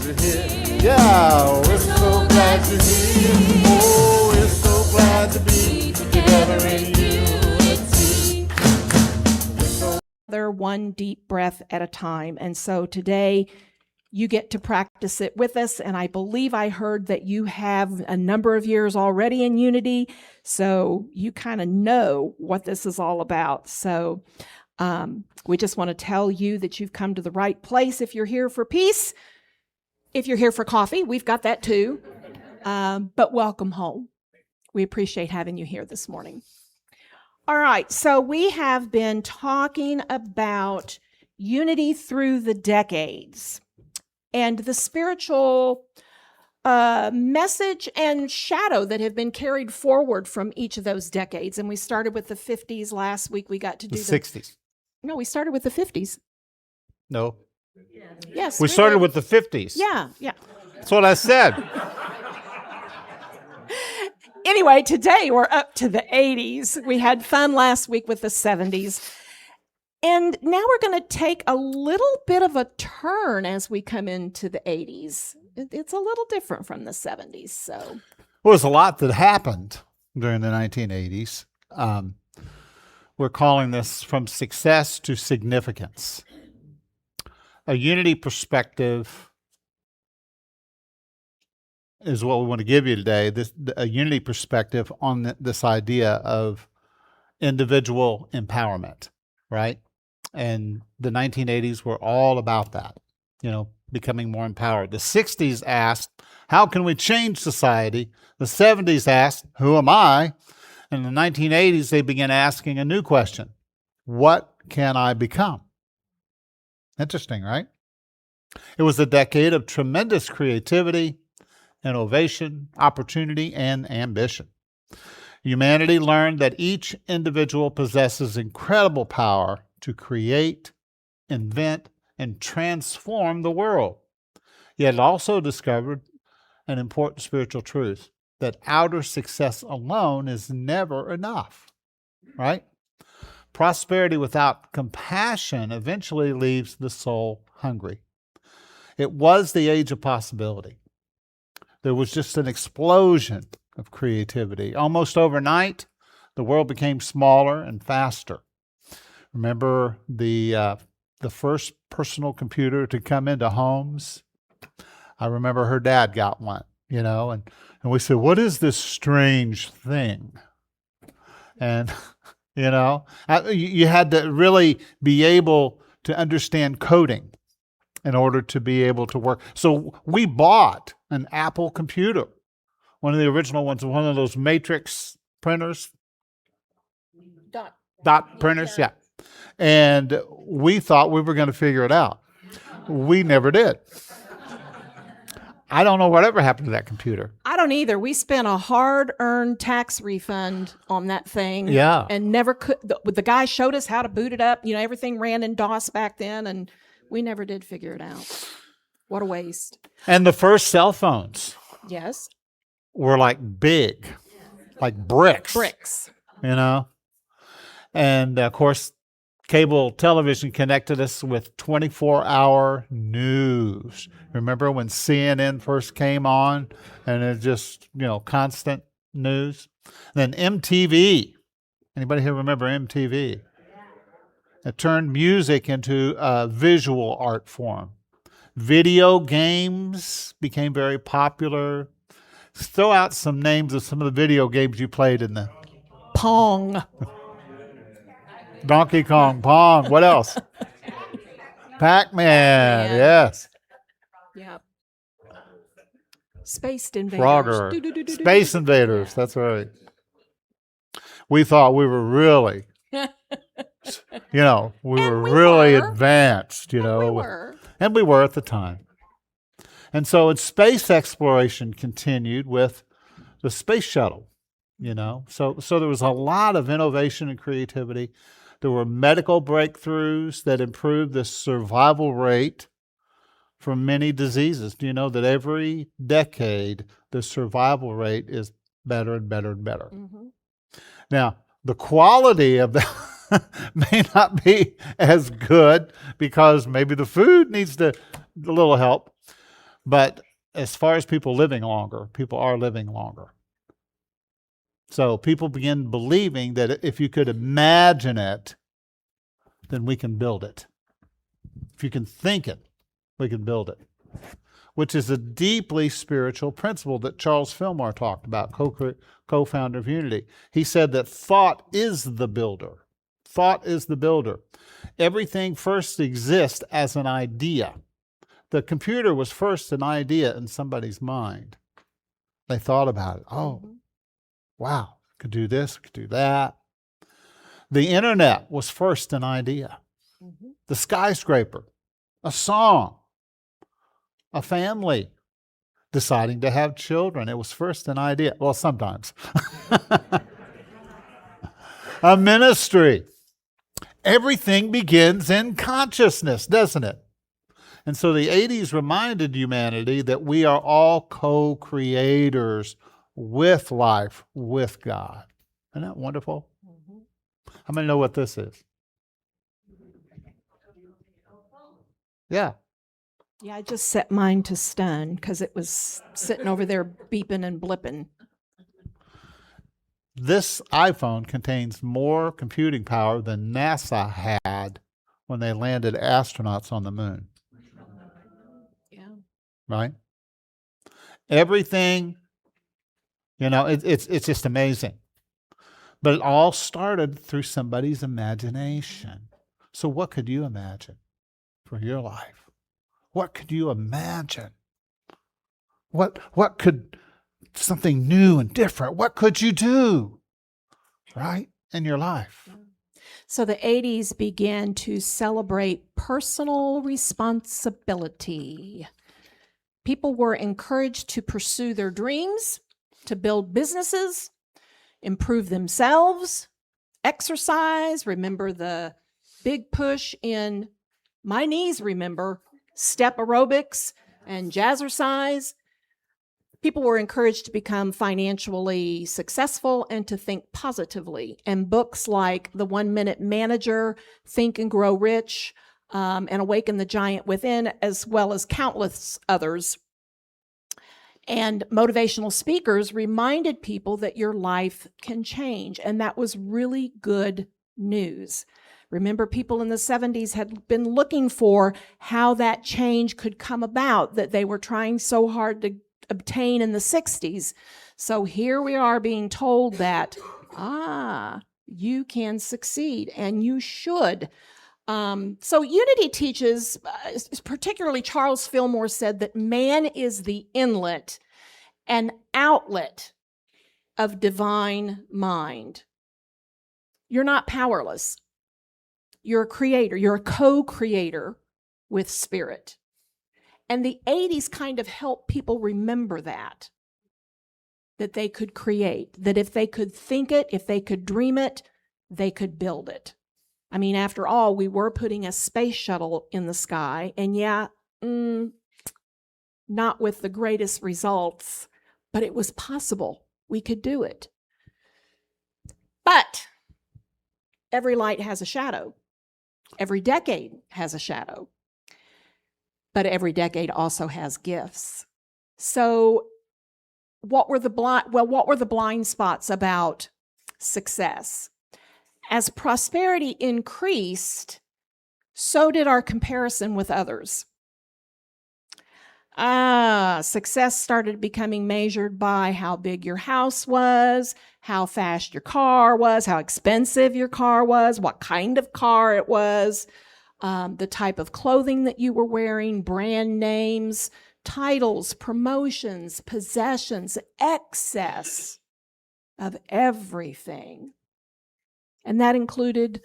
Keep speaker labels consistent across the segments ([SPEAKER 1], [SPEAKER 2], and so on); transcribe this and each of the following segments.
[SPEAKER 1] you're here. Yeah, we're so glad you're here. Oh, we're so glad to be together in unity.
[SPEAKER 2] One deep breath at a time. And so today you get to practice it with us. And I believe I heard that you have a number of years already in unity. So you kind of know what this is all about. So we just want to tell you that you've come to the right place if you're here for peace. If you're here for coffee, we've got that too. But welcome home. We appreciate having you here this morning. All right, so we have been talking about unity through the decades and the spiritual message and shadow that have been carried forward from each of those decades. And we started with the 50s last week. We got to do
[SPEAKER 1] the 60s.
[SPEAKER 2] No, we started with the 50s.
[SPEAKER 1] No.
[SPEAKER 2] Yes.
[SPEAKER 1] We started with the 50s.
[SPEAKER 2] Yeah.
[SPEAKER 1] That's what I said.
[SPEAKER 2] Anyway, today we're up to the 80s. We had fun last week with the 70s. And now we're going to take a little bit of a turn as we come into the 80s. It's a little different from the 70s. So,
[SPEAKER 1] well, there's a lot that happened during the 1980s. We're calling this From Success to Significance. A unity perspective is what we want to give you today, a unity perspective on this idea of individual empowerment, right? And the 1980s were all about that, becoming more empowered. The 60s asked, how can we change society? The 70s asked, who am I? And in the 1980s, they began asking a new question, what can I become? Interesting, right? It was a decade of tremendous creativity, innovation, opportunity, and ambition. Humanity learned that each individual possesses incredible power to create, invent, and transform the world. Yet it also discovered an important spiritual truth, that outer success alone is never enough, right? Prosperity without compassion eventually leaves the soul hungry. It was the age of possibility. There was just an explosion of creativity. Almost overnight, the world became smaller and faster. Remember the first personal computer to come into homes? I remember her dad got one, and we said, what is this strange thing? And, you had to really be able to understand coding in order to be able to work. So we bought an Apple computer, one of the original ones, one of those matrix printers. Dot printers, yeah. And we thought we were going to figure it out. We never did. I don't know whatever happened to that computer.
[SPEAKER 2] I don't either. We spent a hard-earned tax refund on that thing.
[SPEAKER 1] Yeah.
[SPEAKER 2] And never could. The guy showed us how to boot it up. Everything ran in DOS back then, and we never did figure it out. What a waste.
[SPEAKER 1] And the first cell phones.
[SPEAKER 2] Yes.
[SPEAKER 1] Were like big, like bricks.
[SPEAKER 2] Bricks.
[SPEAKER 1] And of course, cable television connected us with 24-hour news. Remember when CNN first came on and it just, constant news? Then MTV. Anybody here remember MTV? It turned music into a visual art form. Video games became very popular. Throw out some names of some of the video games you played in the...
[SPEAKER 2] Pong.
[SPEAKER 1] Donkey Kong, Pong. What else? Pac-Man. Yes.
[SPEAKER 2] Yeah. Space Invaders.
[SPEAKER 1] Frogger. Space Invaders. That's right. We thought we were really, we were really advanced, And we were at the time. And so space exploration continued with the space shuttle, So there was a lot of innovation and creativity. There were medical breakthroughs that improved the survival rate from many diseases. Do you know that every decade the survival rate is better and better and better? Mm-hmm. Now, the quality of that may not be as good because maybe the food needs a little help. But as far as people living longer, people are living longer. So people begin believing that if you could imagine it, then we can build it. If you can think it, we can build it, which is a deeply spiritual principle that Charles Fillmore talked about, co-founder of Unity. He said that thought is the builder. Thought is the builder. Everything first exists as an idea. The computer was first an idea in somebody's mind. They thought about it. Oh, wow, could do this, could do that. The internet was first an idea. The skyscraper, a song, a family deciding to have children. It was first an idea. Well, sometimes. A ministry. Everything begins in consciousness, doesn't it? And so the 80s reminded humanity that we are all co-creators with life, with God. Isn't that wonderful? How many know what this is? Yeah.
[SPEAKER 2] Yeah, I just set mine to stun because it was sitting over there beeping and blipping.
[SPEAKER 1] This iPhone contains more computing power than NASA had when they landed astronauts on the moon.
[SPEAKER 2] Yeah.
[SPEAKER 1] Right? Everything, it's just amazing. But it all started through somebody's imagination. So what could you imagine for your life? What could you imagine? What could something new and different, what could you do, right, in your life?
[SPEAKER 2] So the 80s began to celebrate personal responsibility. People were encouraged to pursue their dreams, to build businesses, improve themselves, exercise. Remember the big push in my knees, remember step aerobics and jazzercise. People were encouraged to become financially successful and to think positively. And books like The 1 Minute Manager, Think and Grow Rich, and Awaken the Giant Within, as well as countless others, and motivational speakers reminded people that your life can change. And that was really good news. Remember, people in the 70s had been looking for how that change could come about that they were trying so hard to obtain in the 60s. So here we are being told that, you can succeed and you should. So Unity teaches, particularly Charles Fillmore said that man is the inlet and outlet of divine mind. You're not powerless. You're a creator. You're a co-creator with spirit. And the 80s kind of helped people remember that they could create, that if they could think it, if they could dream it, they could build it. I mean, after all, we were putting a space shuttle in the sky, and not with the greatest results, but it was possible. We could do it. But every light has a shadow. Every decade has a shadow. But every decade also has gifts. So what were the blind spots about success? As prosperity increased, so did our comparison with others. Success started becoming measured by how big your house was, how fast your car was, how expensive your car was, what kind of car it was, the type of clothing that you were wearing, brand names, titles, promotions, possessions, excess of everything. And that included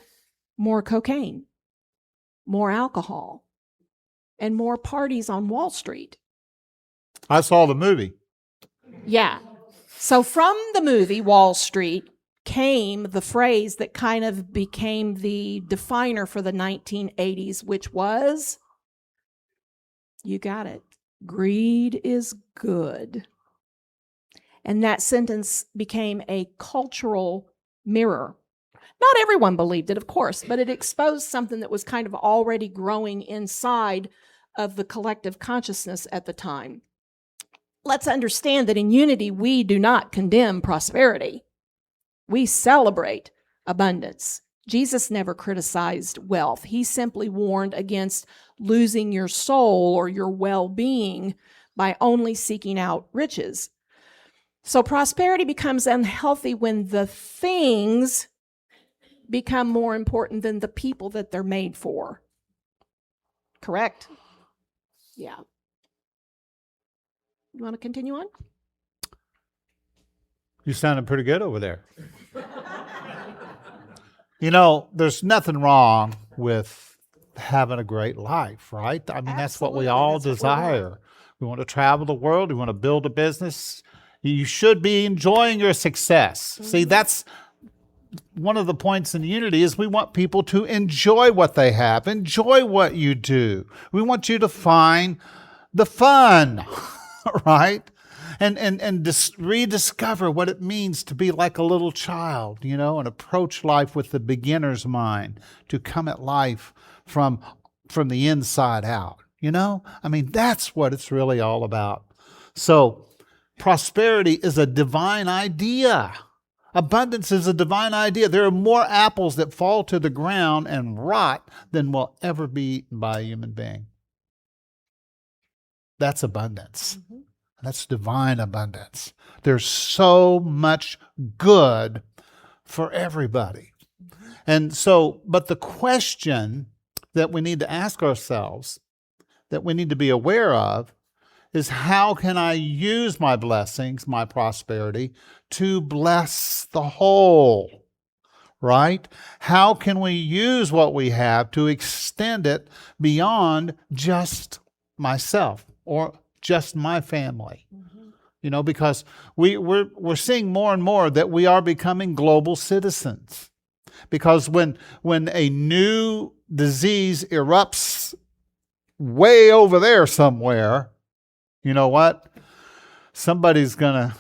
[SPEAKER 2] more cocaine, more alcohol, and more parties on Wall Street.
[SPEAKER 1] I saw the movie.
[SPEAKER 2] Yeah. So from the movie Wall Street came the phrase that kind of became the definer for the 1980s, which was, you got it, greed is good. And that sentence became a cultural mirror. Not everyone believed it, of course, but it exposed something that was kind of already growing inside of the collective consciousness at the time. Let's understand that in unity, we do not condemn prosperity. We celebrate abundance. Jesus never criticized wealth. He simply warned against losing your soul or your well-being by only seeking out riches. So prosperity becomes unhealthy when the things become more important than the people that they're made for. Correct? Yeah. You want to continue on?
[SPEAKER 1] You sounded pretty good over there. You know, there's nothing wrong with having a great life, right? I mean, that's what we all desire. We want to travel the world. We want to build a business. You should be enjoying your success. Mm-hmm. See, that's one of the points in unity is we want people to enjoy what they have, enjoy what you do. We want you to find the fun, right? And rediscover what it means to be like a little child, you know, and approach life with the beginner's mind, to come at life from the inside out, you know? I mean, that's what it's really all about. So prosperity is a divine idea. Abundance is a divine idea. There are more apples that fall to the ground and rot than will ever be eaten by a human being. That's abundance. Mm-hmm. That's divine abundance. There's so much good for everybody. And so, but the question that we need to ask ourselves, that we need to be aware of, is how can I use my blessings, my prosperity, to bless the whole, right? How can we use what we have to extend it beyond just myself or just my family? Mm-hmm. You know, because we're seeing more and more that we are becoming global citizens. Because when a new disease erupts way over there somewhere, you know what? Somebody's going to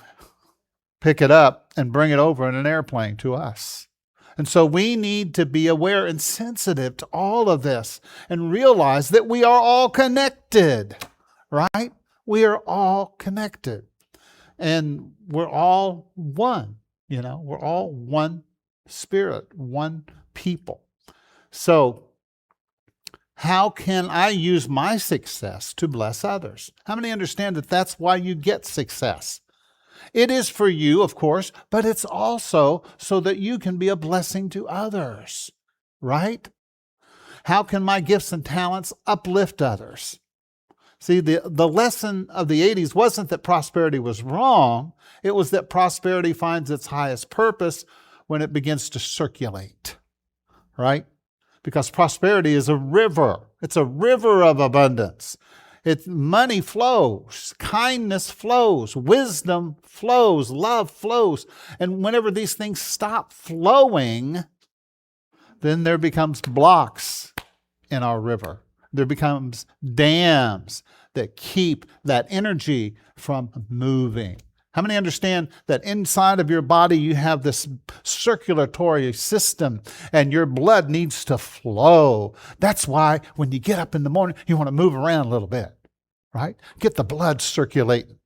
[SPEAKER 1] pick it up and bring it over in an airplane to us. And so we need to be aware and sensitive to all of this and realize that we are all connected, right? We are all connected. And we're all one, you know, we're all one spirit, one people. So how can I use my success to bless others? How many understand that that's why you get success? It is for you, of course, but it's also so that you can be a blessing to others, right? How can my gifts and talents uplift others? See, the lesson of the 80s wasn't that prosperity was wrong. It was that prosperity finds its highest purpose when it begins to circulate, right? Because prosperity is a river. It's a river of abundance. Money flows, kindness flows, wisdom flows, love flows. And whenever these things stop flowing, then there becomes blocks in our river. There becomes dams that keep that energy from moving. How many understand that inside of your body you have this circulatory system and your blood needs to flow? That's why when you get up in the morning, you want to move around a little bit, right? Get the blood circulating.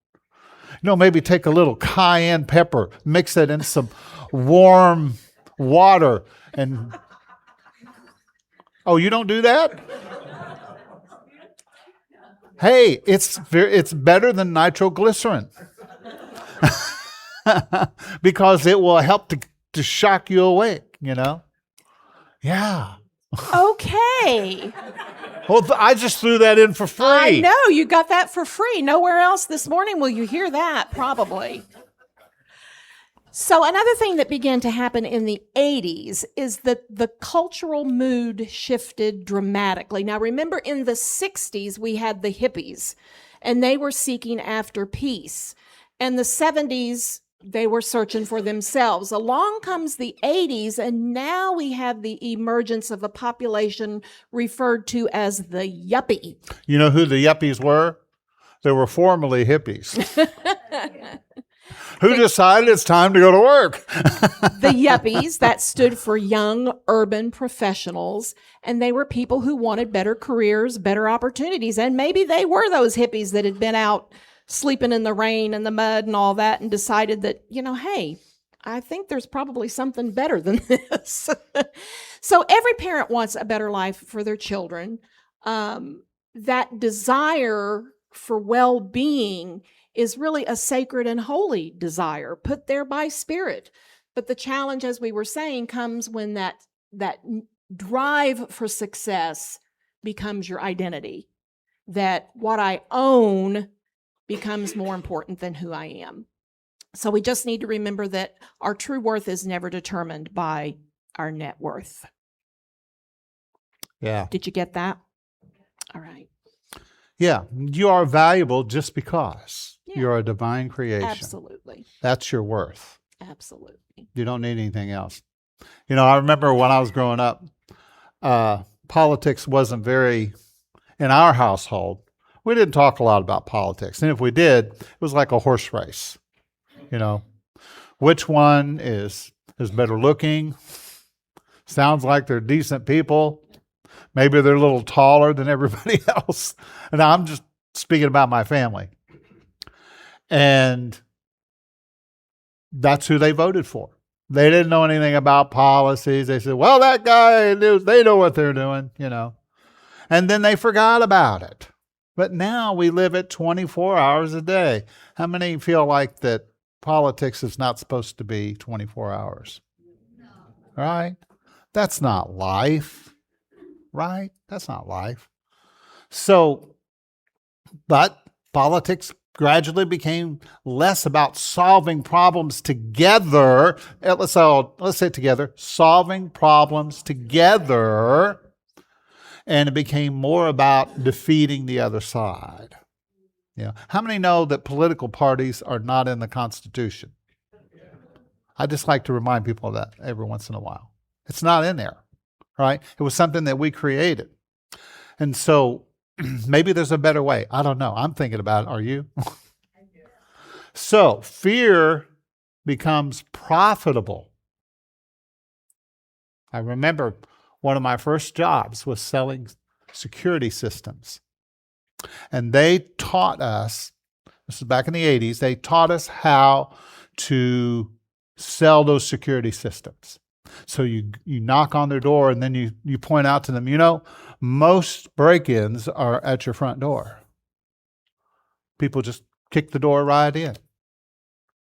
[SPEAKER 1] You know, maybe take a little cayenne pepper, mix it in some warm water and... Oh, you don't do that? Hey, it's better than nitroglycerin. Because it will help to shock you awake, you know? Yeah.
[SPEAKER 2] Okay.
[SPEAKER 1] Well, I just threw that in for free.
[SPEAKER 2] I know, you got that for free. Nowhere else this morning will you hear that, probably. So another thing that began to happen in the 80s is that the cultural mood shifted dramatically. Now, remember in the 60s, we had the hippies, and they were seeking after peace. And the 70s, they were searching for themselves. Along comes the 80s, and now we have the emergence of a population referred to as the yuppie.
[SPEAKER 1] You know who the yuppies were? They were formerly hippies. Who decided it's time to go to work?
[SPEAKER 2] The yuppies, that stood for young urban professionals, and they were people who wanted better careers, better opportunities, and maybe they were those hippies that had been out sleeping in the rain and the mud and all that and decided that, hey, I think there's probably something better than this. So every parent wants a better life for their children. That desire for well-being is really a sacred and holy desire put there by Spirit. But the challenge, as we were saying, comes when that drive for success becomes your identity, that what I own becomes more important than who I am. So we just need to remember that our true worth is never determined by our net worth.
[SPEAKER 1] Yeah.
[SPEAKER 2] Did you get that? All right.
[SPEAKER 1] Yeah. You are valuable just because you're a divine creation.
[SPEAKER 2] Absolutely.
[SPEAKER 1] That's your worth.
[SPEAKER 2] Absolutely.
[SPEAKER 1] You don't need anything else. I remember when I was growing up, politics wasn't very, in our household, we didn't talk a lot about politics. And if we did, it was like a horse race. Which one is better looking, sounds like they're decent people, maybe they're a little taller than everybody else. And I'm just speaking about my family. And that's who they voted for. They didn't know anything about policies. They said, well, that guy, they know what they're doing, And then they forgot about it. But now we live it 24 hours a day. How many feel like that politics is not supposed to be 24 hours? No. Right? That's not life. Right? That's not life. So, but politics gradually became less about solving problems together. Let's say it together. Solving problems together. And it became more about defeating the other side. How many know that political parties are not in the Constitution? I just like to remind people of that every once in a while. It's not in there, right? It was something that we created. And so maybe there's a better way. I don't know. I'm thinking about it. Are you? So fear becomes profitable. I remember one of my first jobs was selling security systems. And they taught us, this was back in the 80s, they taught us how to sell those security systems. So you knock on their door and then you point out to them, most break-ins are at your front door. People just kick the door right in.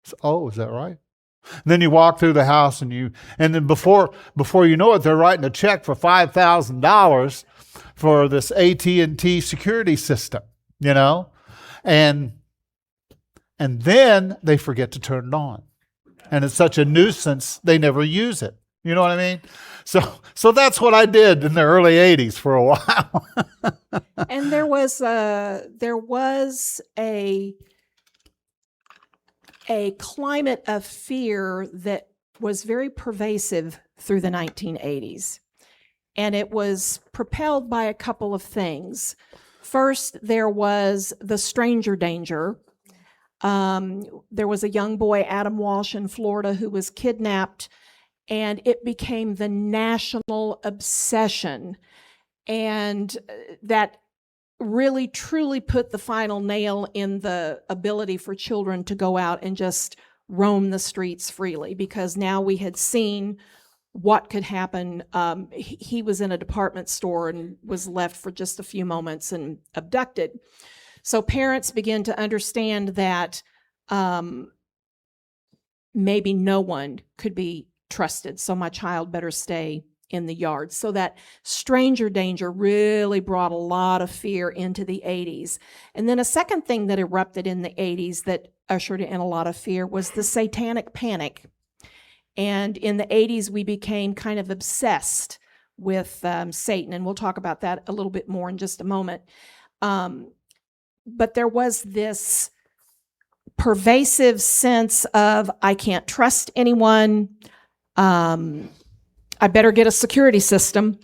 [SPEAKER 1] So, oh, is that right? And then you walk through the house and then before you know it, they're writing a check for $5,000 for this AT&T security system, and then they forget to turn it on. And it's such a nuisance, they never use it. You know what I mean? So that's what I did in the early 80s for a while.
[SPEAKER 2] And there was a climate of fear that was very pervasive through the 1980s. And it was propelled by a couple of things. First, there was the stranger danger. There was a young boy, Adam Walsh, in Florida, who was kidnapped, and it became the national obsession. And that really, truly put the final nail in the ability for children to go out and just roam the streets freely, because now we had seen what could happen. He was in a department store and was left for just a few moments and abducted. So parents begin to understand that maybe no one could be trusted, so my child better stay in the yard. So that stranger danger really brought a lot of fear into the 80s. And then a second thing that erupted in the 80s that ushered in a lot of fear was the satanic panic. And in the 80s, we became kind of obsessed with Satan, and we'll talk about that a little bit more in just a moment. But there was this pervasive sense of, I can't trust anyone. I better get a security system.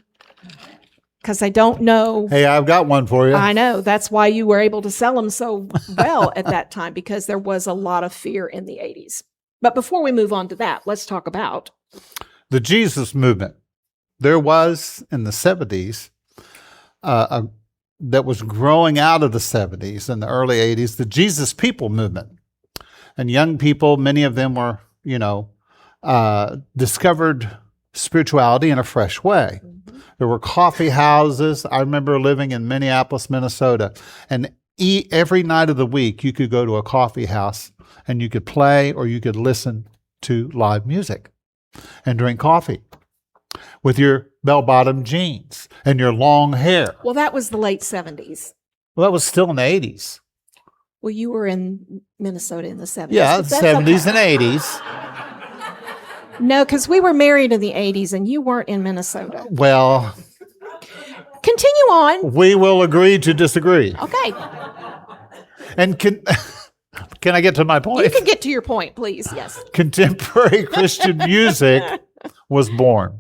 [SPEAKER 2] because I don't know.
[SPEAKER 1] Hey, I've got one for you.
[SPEAKER 2] I know. That's why you were able to sell them so well at that time, because there was a lot of fear in the 80s. But before we move on to that, let's talk about
[SPEAKER 1] The Jesus movement. There was in the 70s that was growing out of the 70s and the early 80s, the Jesus People movement. And young people, many of them were, discovered spirituality in a fresh way. There were coffee houses. I remember living in Minneapolis, Minnesota, and every night of the week you could go to a coffee house and you could play or you could listen to live music and drink coffee with your bell-bottom jeans and your long hair.
[SPEAKER 2] Well, that was the late 70s.
[SPEAKER 1] Well, that was still in the 80s.
[SPEAKER 2] Well, you were in Minnesota in the 70s.
[SPEAKER 1] Yeah,
[SPEAKER 2] but that's
[SPEAKER 1] 70s
[SPEAKER 2] okay.
[SPEAKER 1] and 80s.
[SPEAKER 2] No, because we were married in the 80s and you weren't in Minnesota.
[SPEAKER 1] Well,
[SPEAKER 2] Continue on.
[SPEAKER 1] we will agree to disagree.
[SPEAKER 2] Okay.
[SPEAKER 1] And can I get to my point?
[SPEAKER 2] You can get to your point, please. Yes.
[SPEAKER 1] Contemporary Christian music was born.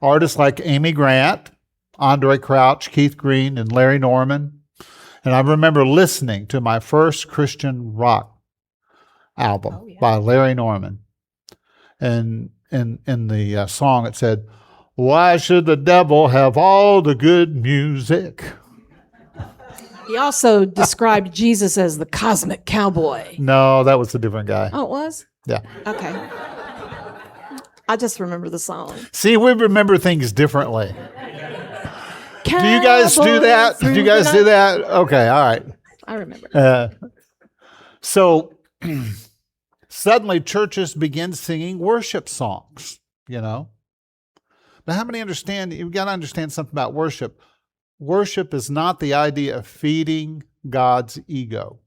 [SPEAKER 1] Artists like Amy Grant, Andre Crouch, Keith Green, and Larry Norman. And I remember listening to my first Christian rock album by Larry Norman. And in the song it said, "Why should the devil have all the good music?"
[SPEAKER 2] He also described Jesus as the cosmic cowboy.
[SPEAKER 1] No, that was a different guy.
[SPEAKER 2] Oh, it was?
[SPEAKER 1] Yeah.
[SPEAKER 2] Okay. I just remember the song.
[SPEAKER 1] See, we remember things differently. Do you guys do that? Do you guys do that? Okay, all right.
[SPEAKER 2] I remember.
[SPEAKER 1] So suddenly churches begin singing worship songs, But how many understand, you've got to understand something about worship. Worship is not the idea of feeding God's ego.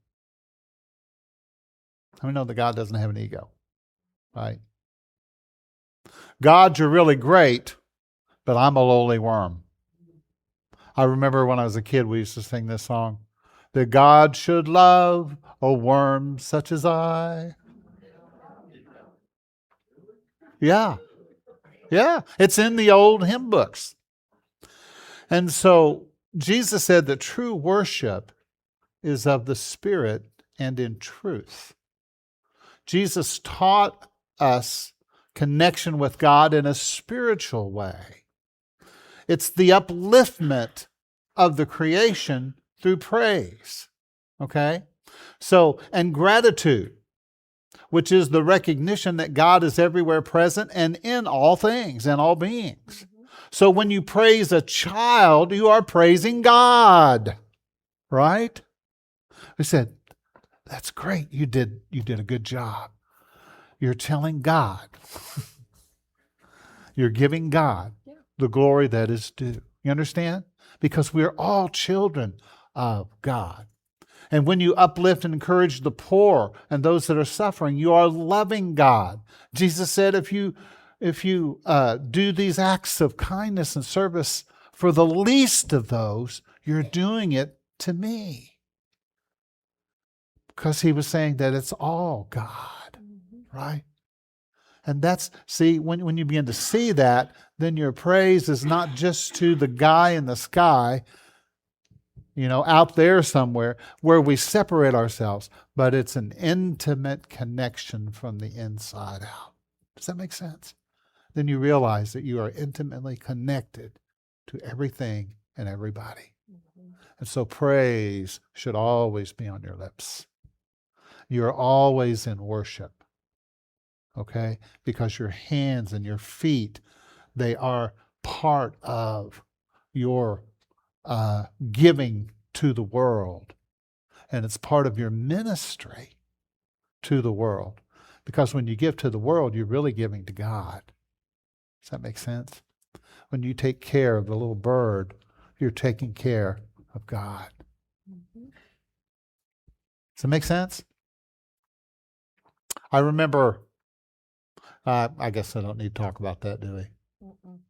[SPEAKER 1] How many know that God doesn't have an ego? Right? God, you're really great, but I'm a lowly worm. I remember when I was a kid, we used to sing this song, that God should love a worm such as I. Yeah. Yeah. It's in the old hymn books. And so Jesus said that true worship is of the Spirit and in truth. Jesus taught us connection with God in a spiritual way. It's the upliftment of the creation through praise. Okay? So, and gratitude, which is the recognition that God is everywhere present and in all things and all beings. So when you praise a child, you are praising God. Right? We said, that's great. You did a good job. You're telling God. You're giving God the glory that is due. You understand? Because we're all children of God. And when you uplift and encourage the poor and those that are suffering, you are loving God. Jesus said, if you do these acts of kindness and service for the least of those, you're doing it to me. Because he was saying that it's all God, right? And that's, see, when you begin to see that, then your praise is not just to the guy in the sky, out there somewhere where we separate ourselves, but it's an intimate connection from the inside out. Does that make sense? Then you realize that you are intimately connected to everything and everybody. And so praise should always be on your lips. You're always in worship, okay? Because your hands and your feet, they are part of your giving to the world. And it's part of your ministry to the world. Because when you give to the world, you're really giving to God. Does that make sense? When you take care of the little bird, you're taking care of God. Does that make sense? I remember, I guess I don't need to talk about that, do we?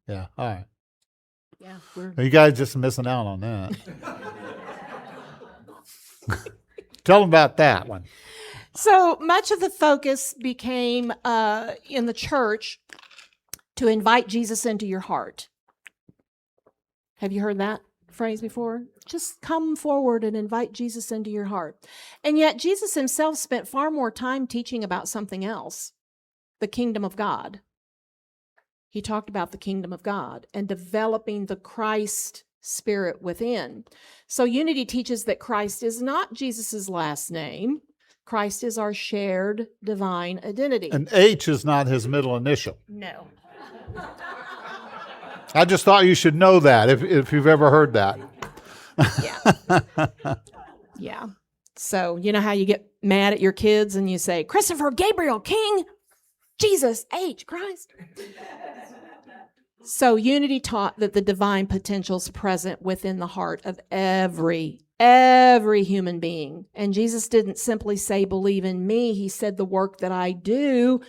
[SPEAKER 1] Yeah, all right.
[SPEAKER 2] Yeah,
[SPEAKER 1] You guys just missing out on that. Tell them about that one.
[SPEAKER 2] So much of the focus became in the church to invite Jesus into your heart. Have you heard that phrase before? Just come forward and invite Jesus into your heart. And yet Jesus himself spent far more time teaching about something else, the kingdom of God. He talked about the kingdom of God and developing the Christ spirit within. So unity teaches that Christ is not Jesus's last name. Christ is our shared divine identity.
[SPEAKER 1] And H is not his middle initial.
[SPEAKER 2] No.
[SPEAKER 1] I just thought you should know that if you've ever heard that.
[SPEAKER 2] Yeah. Yeah. So you know how you get mad at your kids and you say, Christopher, Gabriel, King, Jesus, H, Christ. So unity taught that the divine potential is present within the heart of every human being. And Jesus didn't simply say, believe in me. He said, the work that I do,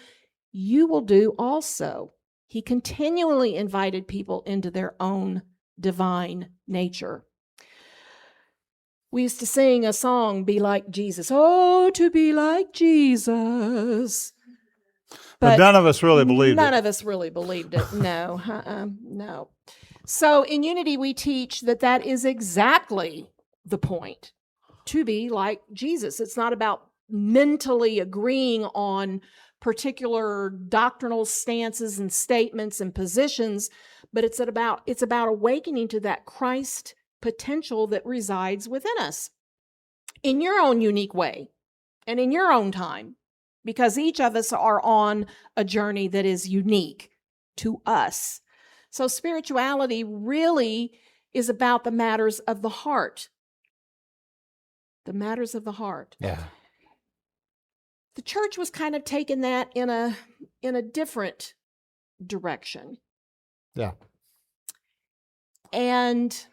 [SPEAKER 2] you will do also. He continually invited people into their own divine nature. We used to sing a song, Be Like Jesus. Oh, to be like Jesus.
[SPEAKER 1] But none of us really believed it.
[SPEAKER 2] None of us really believed it. No, no. So in unity, we teach that is exactly the point, to be like Jesus. It's not about mentally agreeing on particular doctrinal stances and statements and positions, but it's about awakening to that Christ potential that resides within us in your own unique way and in your own time, because each of us are on a journey that is unique to us. So spirituality really is about the matters of the heart. The matters of the heart.
[SPEAKER 1] Yeah.
[SPEAKER 2] The church was kind of taking that in a different direction.
[SPEAKER 1] Yeah.
[SPEAKER 2] And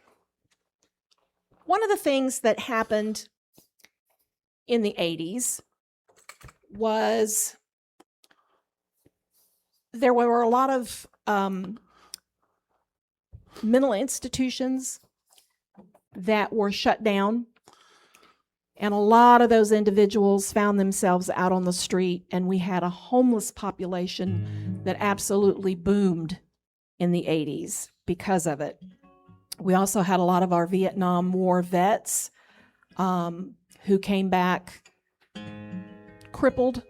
[SPEAKER 2] one of the things that happened in the 80s was there were a lot of mental institutions that were shut down. And a lot of those individuals found themselves out on the street, and we had a homeless population that absolutely boomed in the 80s because of it. We also had a lot of our Vietnam War vets who came back crippled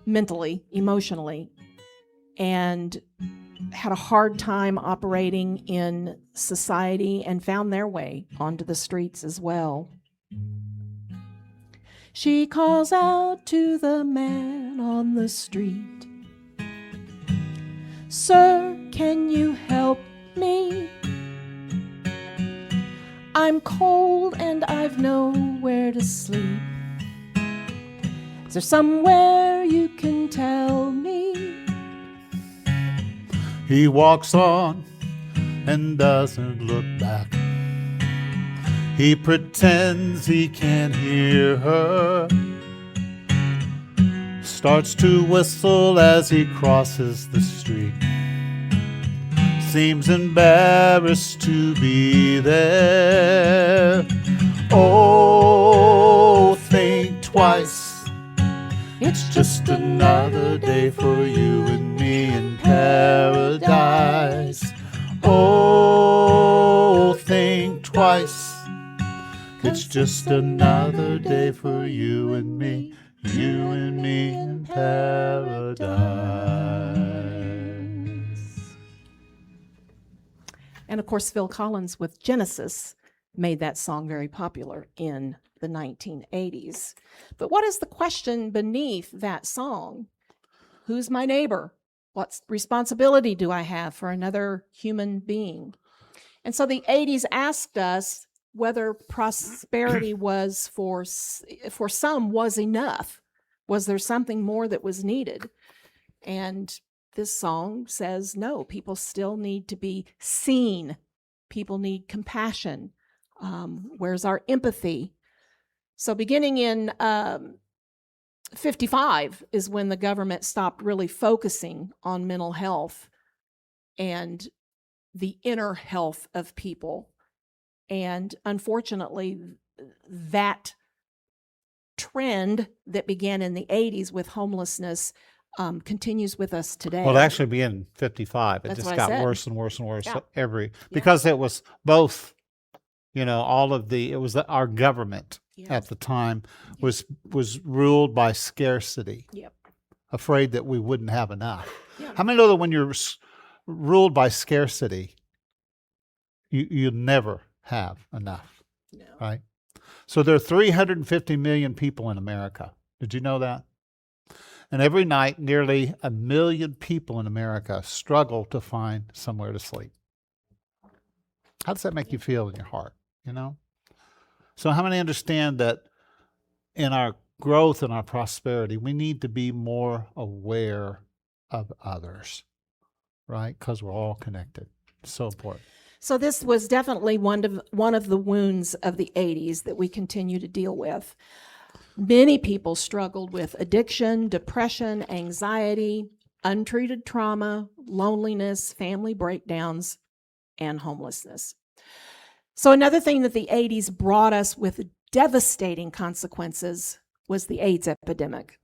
[SPEAKER 2] mentally, emotionally, and had a hard time operating in society and found their way onto the streets as well. She calls out to the man on the street, "Sir, can you help me? I'm cold and I've nowhere to sleep. Is there somewhere you can tell me?"
[SPEAKER 1] He walks on and doesn't look back. He pretends he can't hear her. Starts to whistle as he crosses the street. Seems embarrassed to be there. Oh, think twice. It's just another day for you and me in paradise. Oh, think twice. It's just another day for you and me in paradise.
[SPEAKER 2] And of course, Phil Collins with Genesis made that song very popular in the 1980s. But what is the question beneath that song? Who's my neighbor? What responsibility do I have for another human being? And so the 80s asked us whether prosperity was for some was enough. Was there something more that was needed? And this song says, no, people still need to be seen. People need compassion. Where's our empathy? So beginning in 55 is when the government stopped really focusing on mental health and the inner health of people. And unfortunately, that trend that began in the 80s with homelessness continues with us today.
[SPEAKER 1] Well, it actually began in 55. It
[SPEAKER 2] That's
[SPEAKER 1] just
[SPEAKER 2] what I
[SPEAKER 1] got
[SPEAKER 2] said.
[SPEAKER 1] worse and worse and worse
[SPEAKER 2] Yeah.
[SPEAKER 1] because it was both, it was our government
[SPEAKER 2] Yeah.
[SPEAKER 1] at the time was ruled by scarcity,
[SPEAKER 2] Yep.
[SPEAKER 1] afraid that we wouldn't have enough.
[SPEAKER 2] Yeah.
[SPEAKER 1] How many know that when you're ruled by scarcity, you never have enough,
[SPEAKER 2] No.
[SPEAKER 1] right? So there are 350 million people in America. Did you know that? And every night, nearly 1 million people in America struggle to find somewhere to sleep. How does that make you feel in your heart, So how many understand that in our growth and our prosperity, we need to be more aware of others, right? Because we're all connected. It's so important.
[SPEAKER 2] So this was definitely one of the wounds of the 80s that we continue to deal with. Many people struggled with addiction, depression, anxiety, untreated trauma, loneliness, family breakdowns, and homelessness. So another thing that the 80s brought us with devastating consequences was the AIDS epidemic.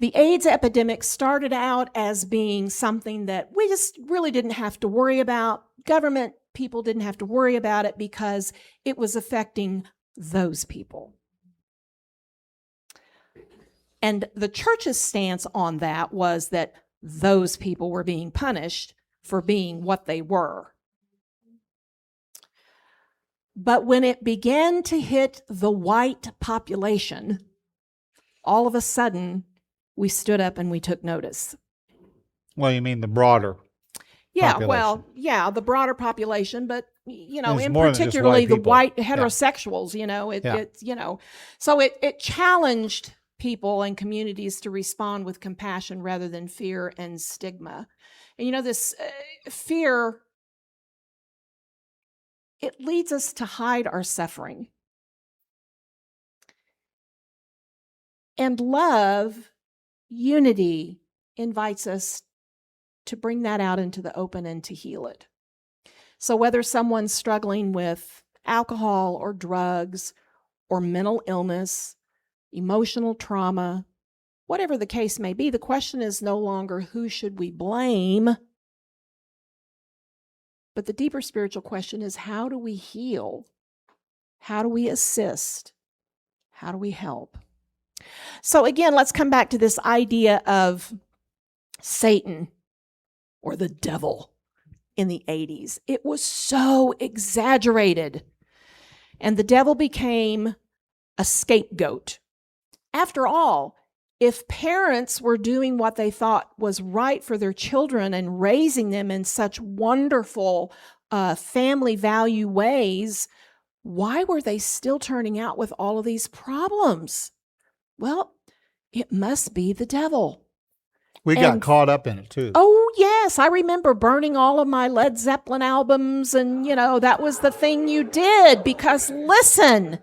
[SPEAKER 2] The AIDS epidemic started out as being something that we just really didn't have to worry about. Government people didn't have to worry about it because it was affecting those people. And the church's stance on that was that those people were being punished for being what they were. But when it began to hit the white population, all of a sudden, we stood up and we took notice.
[SPEAKER 1] Well, you mean the broader population.
[SPEAKER 2] The broader population, but
[SPEAKER 1] There's
[SPEAKER 2] in
[SPEAKER 1] more than just
[SPEAKER 2] particularly
[SPEAKER 1] white
[SPEAKER 2] the
[SPEAKER 1] people.
[SPEAKER 2] white
[SPEAKER 1] Yeah.
[SPEAKER 2] heterosexuals, so it challenged people and communities to respond with compassion rather than fear and stigma. And this fear, it leads us to hide our suffering. And love, unity, invites us to bring that out into the open and to heal it. So whether someone's struggling with alcohol or drugs or mental illness, emotional trauma, whatever the case may be, the question is no longer who should we blame, but the deeper spiritual question is how do we heal? How do we assist? How do we help? So again, let's come back to this idea of Satan or the devil in the 80s. It was so exaggerated. And the devil became a scapegoat. After all, if parents were doing what they thought was right for their children and raising them in such wonderful family value ways, why were they still turning out with all of these problems? Well, it must be the devil.
[SPEAKER 1] We got caught up in it too.
[SPEAKER 2] Oh, yes. I remember burning all of my Led Zeppelin albums, and, that was the thing you did because listen,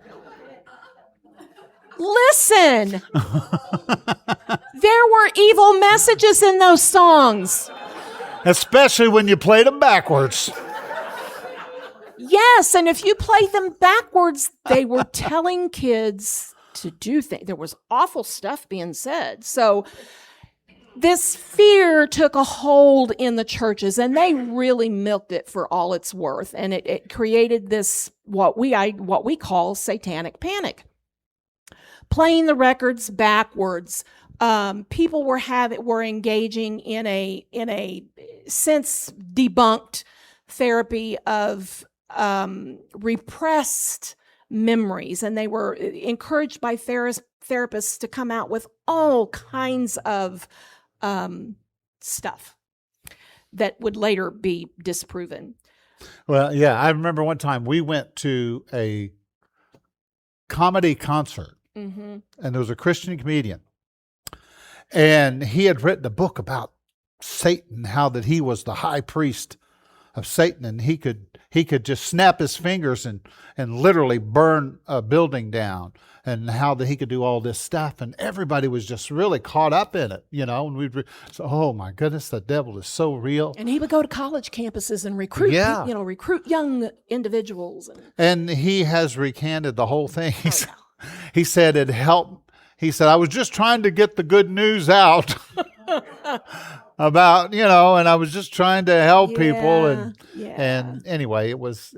[SPEAKER 2] there were evil messages in those songs.
[SPEAKER 1] Especially when you played them backwards.
[SPEAKER 2] Yes, and if you played them backwards, they were telling kids to do things. There was awful stuff being said. So this fear took a hold in the churches, and they really milked it for all it's worth. And it created this, what we call satanic panic. Playing the records backwards. People were engaging in a since debunked therapy of repressed memories, and they were encouraged by therapists to come out with all kinds of stuff that would later be disproven.
[SPEAKER 1] Well, yeah, I remember one time we went to a comedy concert, and there was a Christian comedian, and he had written a book about Satan, how that he was the high priest of Satan, and he could just snap his fingers and literally burn a building down, and how that he could do all this stuff, and everybody was just really caught up in it, and we'd so, oh my goodness, the devil is so real.
[SPEAKER 2] And he would go to college campuses and recruit young individuals.
[SPEAKER 1] And he has recanted the whole thing. He said it helped He said, I was just trying to get the good news out about, and I was just trying to help people. And anyway, it was,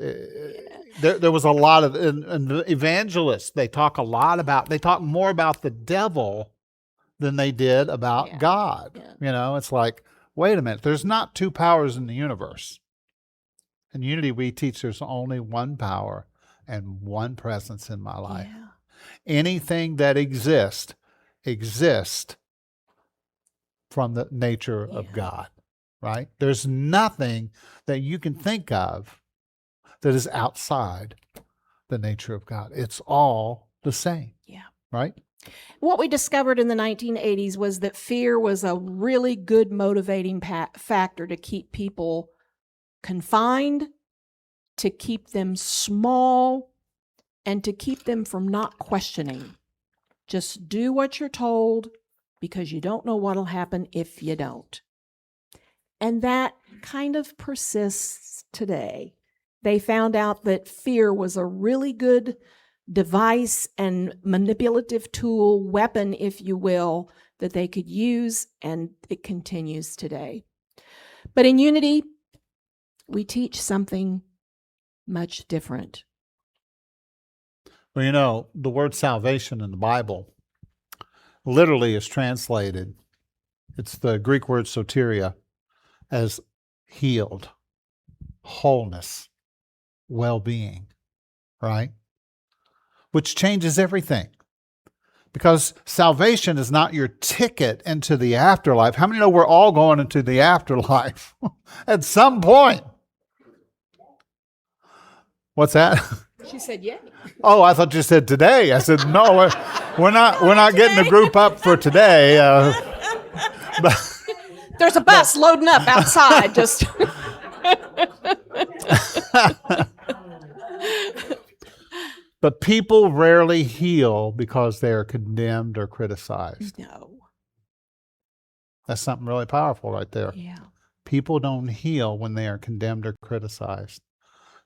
[SPEAKER 1] there was a lot of, and the evangelists, they talk more about the devil than they did about God.
[SPEAKER 2] Yeah.
[SPEAKER 1] It's like, wait a minute, there's not two powers in the universe. In Unity, we teach there's only one power and one presence in my life.
[SPEAKER 2] Yeah.
[SPEAKER 1] Anything that exists from the nature of God, right? There's nothing that you can think of that is outside the nature of God. It's all the same.
[SPEAKER 2] Yeah.
[SPEAKER 1] Right?
[SPEAKER 2] What we discovered in the 1980s was that fear was a really good motivating factor to keep people confined, to keep them small, and to keep them from not questioning. Just do what you're told because you don't know what'll happen if you don't. And that kind of persists today. They found out that fear was a really good device and manipulative tool, weapon, if you will, that they could use, and it continues today. But in Unity, we teach something much different.
[SPEAKER 1] Well, the word salvation in the Bible literally is translated, it's the Greek word soteria, as healed, wholeness, well-being, right? Which changes everything. Because salvation is not your ticket into the afterlife. How many know we're all going into the afterlife at some point? What's that?
[SPEAKER 2] She said, "Yeah."
[SPEAKER 1] Oh, I thought you said today. I said, no, we're not getting the group up for today. But
[SPEAKER 2] there's a bus loading up outside. Just
[SPEAKER 1] But people rarely heal because they are condemned or criticized.
[SPEAKER 2] no.
[SPEAKER 1] That's something really powerful right there.
[SPEAKER 2] Yeah.
[SPEAKER 1] People don't heal when they are condemned or criticized.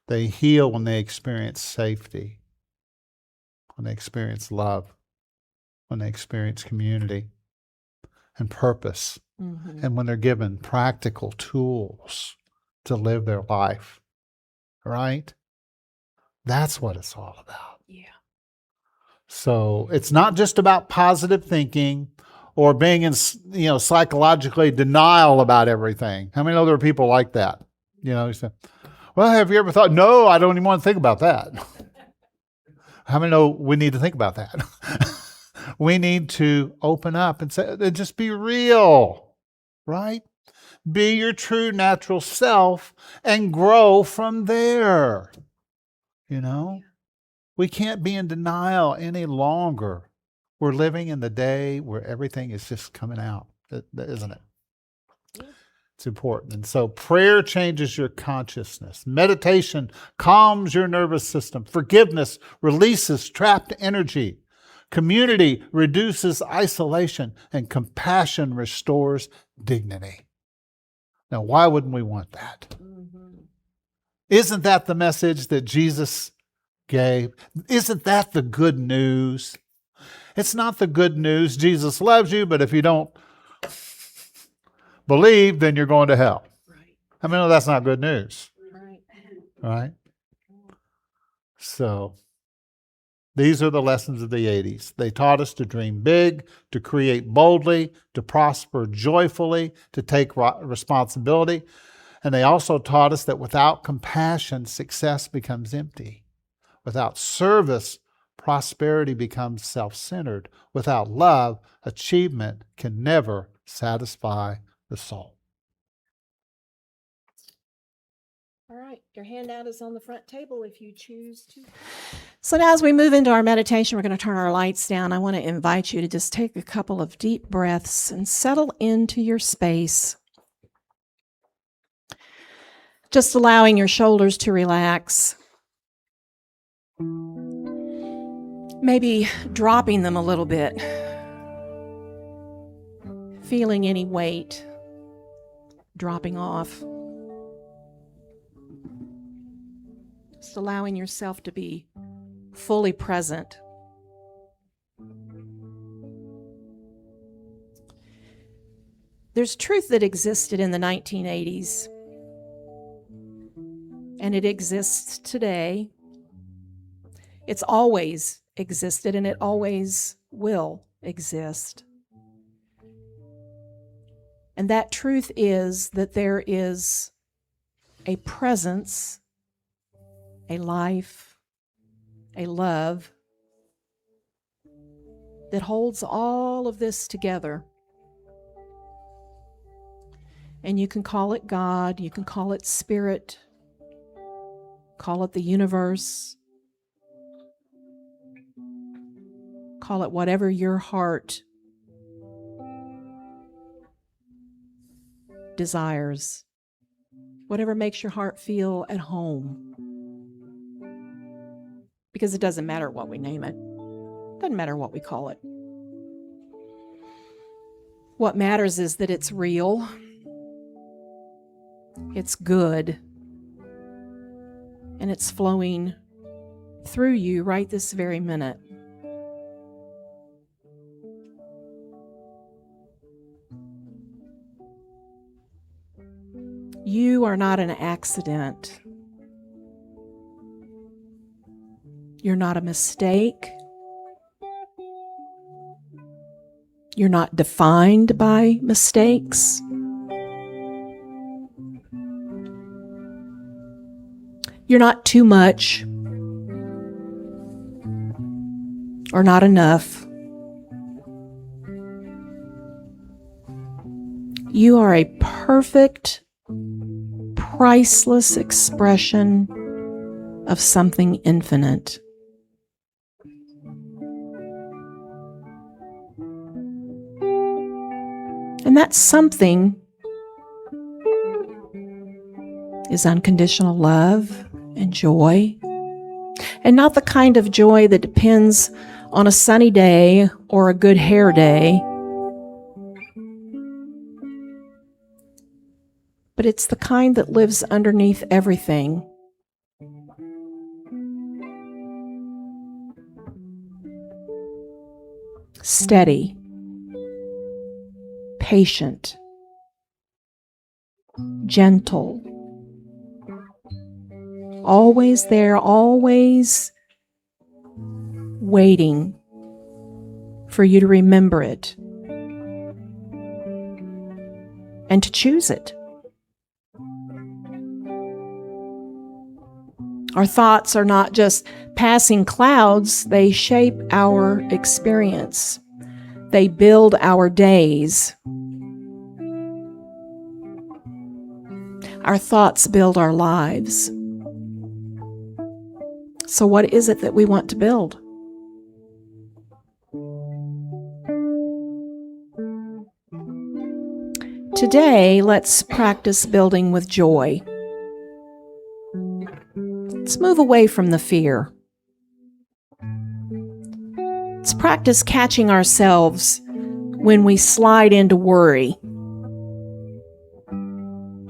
[SPEAKER 1] They heal when they experience safety, when they experience love, when they experience community and purpose, and when they're given practical tools to live their life, right? That's what it's all about.
[SPEAKER 2] Yeah.
[SPEAKER 1] So it's not just about positive thinking or being in, psychologically denial about everything. How many know there are people like that? You say, well, have you ever thought, no, I don't even want to think about that. How many know we need to think about that? We need to open up and say, just be real, right? Be your true natural self and grow from there. We can't be in denial any longer. We're living in the day where everything is just coming out, isn't it? It's important. And so prayer changes your consciousness. Meditation calms your nervous system. Forgiveness releases trapped energy. Community reduces isolation. And compassion restores dignity. Now, why wouldn't we want that? Isn't that the message that Jesus gave? Isn't that the good news? It's not the good news. Jesus loves you, but if you don't believe, then you're going to hell.
[SPEAKER 2] Right.
[SPEAKER 1] I mean, no, that's not good news.
[SPEAKER 2] Right.
[SPEAKER 1] So these are the lessons of the 80s. They taught us to dream big, to create boldly, to prosper joyfully, to take responsibility. And they also taught us that without compassion, success becomes empty. Without service, prosperity becomes self-centered. Without love, achievement can never satisfy the soul.
[SPEAKER 2] All right, your handout is on the front table if you choose to. So now as we move into our meditation, we're going to turn our lights down. I want to invite you to just take a couple of deep breaths and settle into your space. Just allowing your shoulders to relax. Maybe dropping them a little bit. Feeling any weight dropping off. Just allowing yourself to be fully present. There's truth that existed in the 1980s, and it exists today. It's always existed, and it always will exist. And that truth is that there is a presence, a life, a love that holds all of this together. And you can call it God, you can call it Spirit, call it the universe, call it whatever your heart desires, whatever makes your heart feel at home. Because it doesn't matter what we name it. It doesn't matter what we call it. What matters is that it's real, it's good, and it's flowing through you right this very minute. You are not an accident. You're not a mistake. You're not defined by mistakes. You're not too much or not enough. You are a perfect, priceless expression of something infinite. And that something is unconditional love and joy, and not the kind of joy that depends on a sunny day or a good hair day, but it's the kind that lives underneath everything. Steady, patient, gentle, always there, always waiting for you to remember it and to choose it. Our thoughts are not just passing clouds, they shape our experience. They build our days. Our thoughts build our lives. So what is it that we want to build? Today, let's practice building with joy. Let's move away from the fear. Let's practice catching ourselves when we slide into worry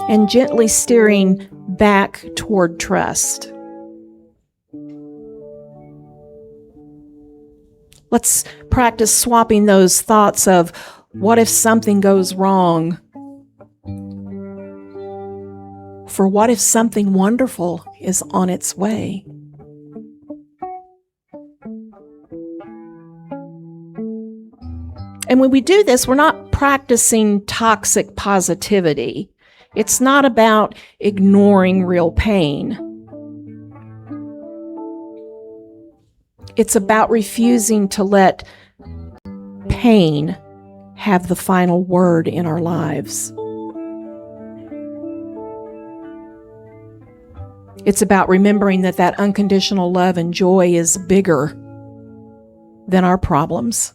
[SPEAKER 2] and gently steering back toward trust. Let's practice swapping those thoughts of, what if something goes wrong, for what if something wonderful is on its way? And when we do this, we're not practicing toxic positivity. It's not about ignoring real pain. It's about refusing to let pain have the final word in our lives. It's about remembering that that unconditional love and joy is bigger than our problems,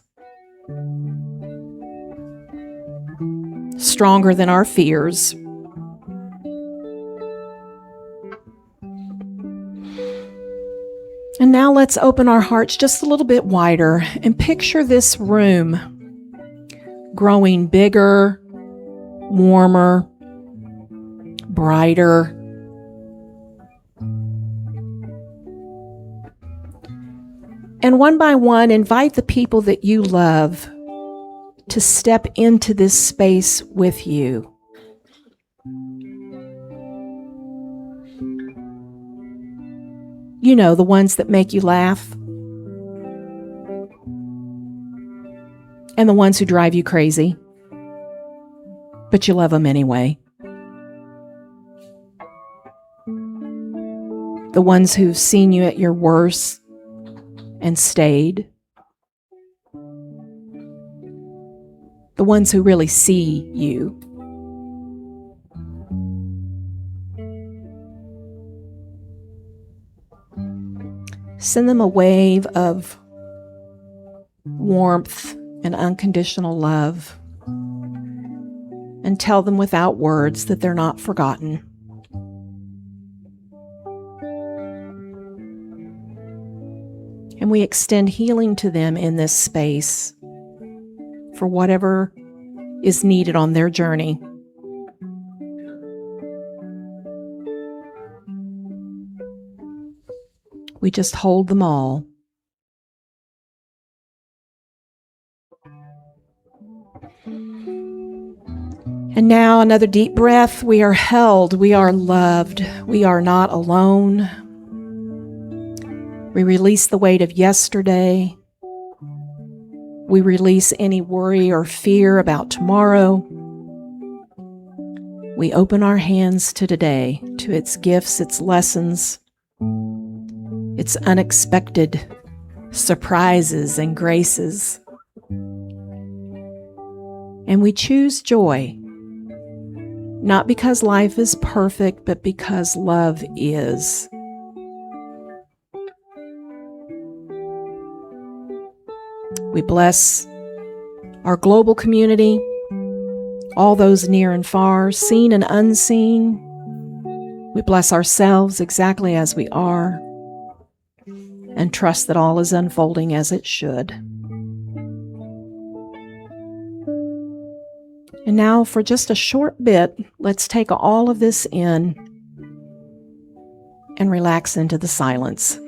[SPEAKER 2] stronger than our fears. And now let's open our hearts just a little bit wider and picture this room growing bigger, warmer, brighter. And one by one, invite the people that you love to step into this space with you. You know, the ones that make you laugh, and the ones who drive you crazy, but you love them anyway. The ones who've seen you at your worst and stayed. The ones who really see you. Send them a wave of warmth and unconditional love, and tell them without words that they're not forgotten. And we extend healing to them in this space for whatever is needed on their journey. We just hold them all. And now another deep breath. We are held. We are loved. We are not alone. We release the weight of yesterday. We release any worry or fear about tomorrow. We open our hands to today, to its gifts, its lessons, its unexpected surprises and graces. And we choose joy, not because life is perfect, but because love is. We bless our global community, all those near and far, seen and unseen. We bless ourselves exactly as we are, and trust that all is unfolding as it should. And now, for just a short bit, let's take all of this in and relax into the silence.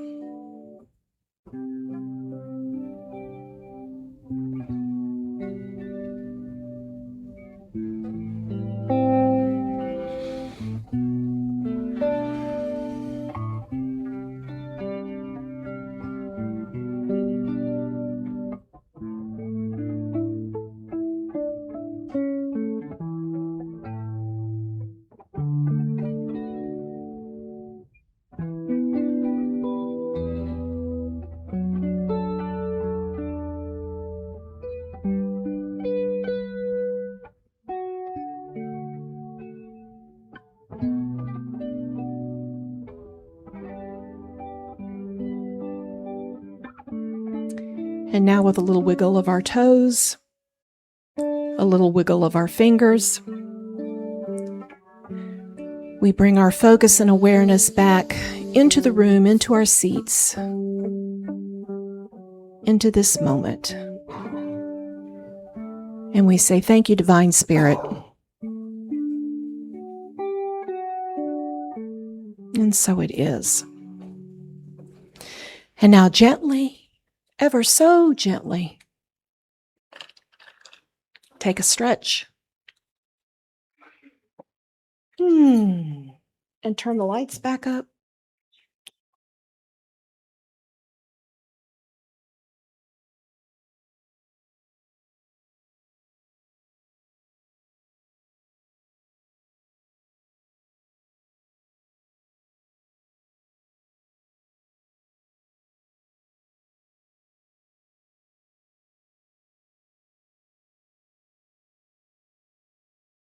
[SPEAKER 2] And now, with a little wiggle of our toes, a little wiggle of our fingers, we bring our focus and awareness back into the room, into our seats, into this moment. And we say, thank you, Divine Spirit. And so it is. And now gently, ever so gently, take a stretch. And turn the lights back up.